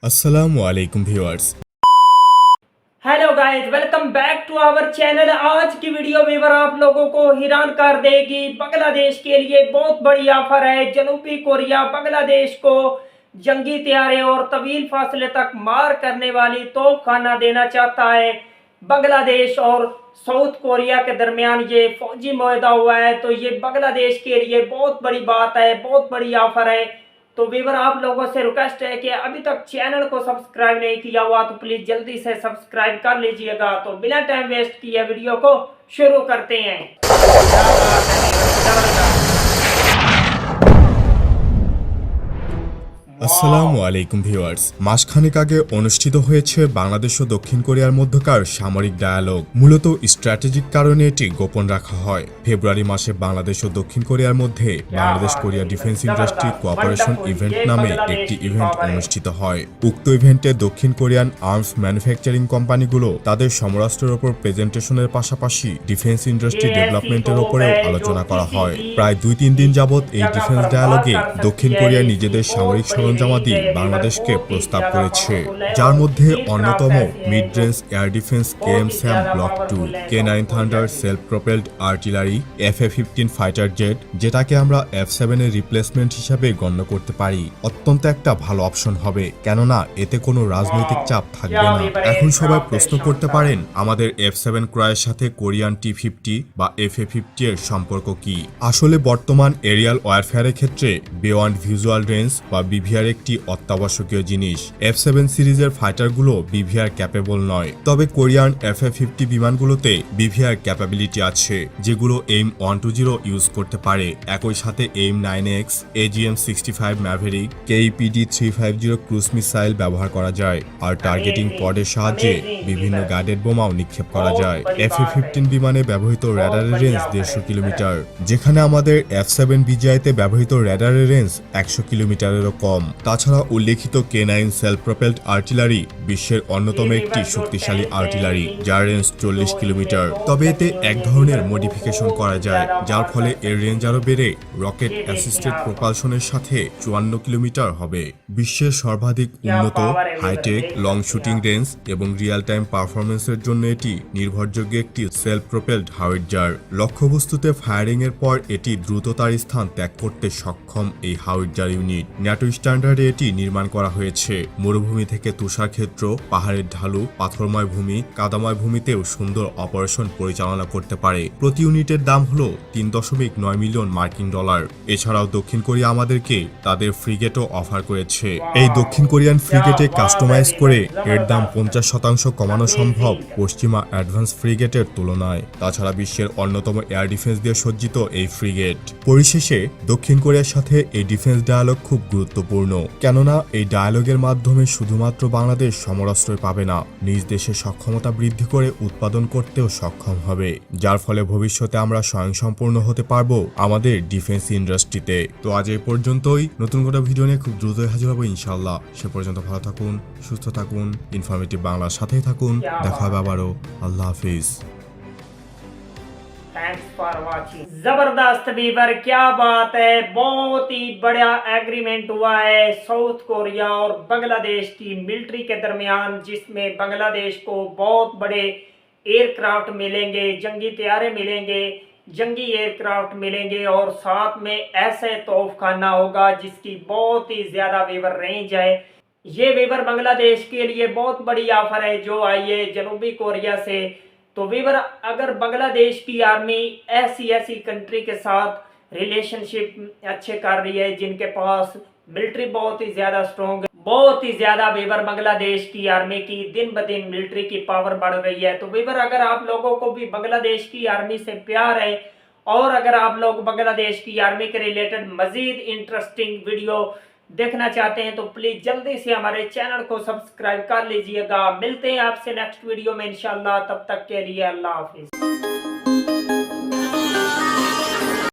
अस्सलामु अलैकुम viewers. Hello guys, welcome back to our channel. आज की वीडियो व्यूअर आप लोगों को हैरान कर देगी। बांग्लादेश के लिए बहुत बड़ी ऑफर है। जनूबी कोरिया बांग्लादेश को जंगी तैयारे और तवील फासले तक मार करने वाली तोप खाना देना चाहता है। बांग्लादेश और साउथ कोरिया के दरमियान ये फौजी मुआहदा हुआ है, तो ये बांग्लादेश के लिए बहुत बड़ी बात है, बहुत बड़ी ऑफर है। तो व्यूअर आप लोगों से रिक्वेस्ट है कि अभी तक चैनल को सब्सक्राइब नहीं किया हुआ तो प्लीज जल्दी से सब्सक्राइब कर लीजिएगा। तो बिना टाइम वेस्ट किए वीडियो को शुरू करते हैं। क्या बात है व्यूअर, जबरदस्त। আসসালামু वाओ। আলাইকুম ভিউয়ার্স। মাসখানেক আগে অনুষ্ঠিত হয়েছে বাংলাদেশ ও দক্ষিণ কোরিয়ার মধ্যকার সামরিক ডায়ালগ। মূলত স্ট্র্যাটেজিক কারণে এটি গোপন রাখা হয়। ফেব্রুয়ারি মাসে বাংলাদেশ ও দক্ষিণ কোরিয়ার মধ্যে क्या বাংলাদেশ बात है কোরিয়া व्यूअर, ডিফেন্স ইন্ডাস্ট্রি जबरदस्त, কোঅপারেশন वंडरफुल। ইভেন্ট ये নামে একটি बांग्लादेश की ইভেন্ট पावर है। অনুষ্ঠিত হয়। উক্ত ইভেন্টে দক্ষিণ কোরিয়ান আর্মস ম্যানুফ্যাকচারিং কোম্পানিগুলো তাদের সমরাস্ত্রের ওপর প্রেজেন্টেশনের পাশাপাশি ডিফেন্স ইন্ডাস্ট্রি ये ऐसी ডেভেলপমেন্টের तोप ওপরেও है जो আলোচনা করা किसी হয়। भी প্রায় 2-3 দিন যাবৎ এই जगह ডিফেন্স पर वार ডায়ালগে कर দক্ষিণ सकती है। কোরিয়া इसकी নিজেদের সামরিক बहुत बड़ी সরঞ্জামাদি रेंज है व्यूअर, বাংলাদেশকে बहुत ही প্রস্তাব ज्यादा করেছে, पावरफुल है। যার और মধ্যে एयरक्राफ्ट অন্যতম ऐसे है মিড जो রেঞ্জ এয়ার ডিফেন্স কেএম बहुत ही স্যাম ज्यादा ব্লক 2, पावरफुल है K9 साउथ कोरिया থান্ডার की। Self propelled artillery, FA-15 fighter jet, যেটাকে আমরা F7 এর রিপ্লেসমেন্ট হিসাবে গণ্য করতে পারি, অত্যন্ত একটা ভালো অপশন হবে, কেননা এতে কোনো রাজনৈতিক वाओ, চাপ থাকবে क्या না। व्यूअर এখন সবাই एयरक्राफ्ट है, প্রশ্ন করতে शानदार। পারেন আমাদের F7 ক্রয়ের সাথে কোরিয়ান T-50 বা FA-50 এর সম্পর্ক কি। আসলে বর্তমান এরিয়াল ওয়ারফেয়ারের ক্ষেত্রে বিয়ন্ড ভিজুয়াল রেঞ্জ বা বিভিআর একটি অত্যাবশ্যকীয় জিনিস। F7 সিরিজের ফাইটারগুলো বিভিআর ক্যাপেবল নয়, তবে কোরিয়ান FA-50 বিমানগুলোতে বিভিআর ক্যাপাবিলিটি আছে, যেগুলো এইম 120 ইউজ করতে পারে। একই সাথে aim 9X, AGM-65 Maverick, KEPD-350 cruise missile ব্যবহার করা যায়, আর টার্গেটিং পডের সাহায্যে বিভিন্ন গাইডেড বোমাও নিক্ষেপ করা যায়। FA-15 বিমানে ব্যবহৃত র্যাডারের রেঞ্জ 150 কিলোমিটার, যেখানে আমাদের F7 বিজিআইতে ব্যবহৃত র্যাডারের রেঞ্জ 100 কিলোমিটারেরও কম। তাছাড়া উল্লেখিত K9 সেলফ প্রপেলড আর্টিলারি বিশ্বের অন্যতম একটি শক্তিশালী আর্টিলারি, যার রেঞ্জ 40 কিলোমিটার। তবে এতে এক ধরনের মডিফিকেশন করা যায়, যার ফলে এর রেঞ্জ আরও বেড়ে রকেট অ্যাসিস্টেড প্রপালশনের সাথে 54 কিলোমিটার হবে। বিশ্বের সর্বাধিক উন্নত হাইটেক লং শুটিং রেঞ্জ এবং রিয়েল টাইম পারফরমেন্সের জন্য এটি নির্ভরযোগ্য একটি সেলফ প্রপেলড হাউইটজার। লক্ষ্যবস্তুতে ফায়ারিং এর পর এটি দ্রুততার স্থান ত্যাগ করতে সক্ষম। এই হাউইটজার ইউনিট ন্যাটো স্ট্যান্ডার্ডে এটি নির্মাণ করা হয়েছে। মরুভূমি থেকে তুষারক্ষেত্র, পাহাড়ের ঢালু, পাথরময় ভূমি, কাদাময় ভূমিতেও সুন্দর অপারেশন পরিচালনা করতে পারে। প্রতি ইউনিটের দাম হল 3.9 মিলিয়ন মার্কিন ডলার। এছাড়াও দক্ষিণ কোরিয়া আমাদেরকে তাদের ফ্রিগেটও অফার করেছে। এই দক্ষিণ কোরিয়ান ফ্রিগেটে কাস্টমাইজ করে এর দাম 50% কমানো সম্ভব পশ্চিমা অ্যাডভান্স ফ্রিগেটের তুলনায়। তাছাড়া বিশ্বের অন্যতম এয়ার ডিফেন্স দিয়ে সজ্জিত এই ফ্রিগেট। পরিশেষে দক্ষিণ কোরিয়ার সাথে এই ডিফেন্স ডায়ালগ খুব গুরুত্বপূর্ণ, কেননা এই ডায়ালগের মাধ্যমে শুধুমাত্র বাংলাদেশ সমরাস্ত্রই পাবে না, নিজ দেশের সক্ষমতা বৃদ্ধি করে উৎপাদন করতেও সক্ষম হবে, যার ফলে ভবিষ্যতে আমরা স্বয়ংসম্পূর্ণ হতে পারবো আমাদের ডিফেন্স ইন্ডাস্ট্রিতে। তো আজ এই পর্যন্তই। নতুন কোনো ভিডিও নিয়ে খুব দ্রুতই হাজির হবো ইনশাআল্লাহ। সে পর্যন্ত ভালো থাকুন, সুস্থ থাকুন, ইনফরমেটিভ বাংলার সাথেই থাকুন। দেখা হবে আবারও। আল্লাহ হাফিজ। Thanks for watching. जबरदस्त व्यूअर, क्या बात है। बहुत ही बड़ा एग्रीमेंट हुआ है साउथ कोरिया और बांग्लादेश की मिलिट्री के दरमियान, जिसमें बांग्लादेश को बहुत बड़े एयरक्राफ्ट मिलेंगे, जंगी तैयारे मिलेंगे, जंगी एयरक्राफ्ट मिलेंगे और साथ में ऐसे तोपखाना होगा जिसकी बहुत ही ज्यादा व्यूअर रेंज है। ये व्यूअर बांग्लादेश के लिए बहुत बड़ी ऑफर है जो आई है जनूबी कोरिया से। तो व्यूअर, अगर बांग्लादेश की आर्मी ऐसी कंट्री के साथ रिलेशनशिप अच्छे कर रही है, जिनके पास मिलिट्री बहुत ही ज्यादा स्ट्रॉन्ग है, बहुत ही ज्यादा व्यूअर बांग्लादेश की आर्मी की दिन ब दिन मिलिट्री की पावर बढ़ रही है। तो व्यूअर, अगर आप लोगों को भी बांग्लादेश की आर्मी से प्यार है और अगर आप लोग बांग्लादेश की आर्मी के रिलेटेड मजीद इंटरेस्टिंग वीडियो देखना चाहते हैं तो प्लीज जल्दी से हमारे चैनल को सब्सक्राइब कर लीजिएगा। मिलते हैं आपसे नेक्स्ट वीडियो में इंशाल्लाह। तब तक के लिए अल्लाह हाफिज।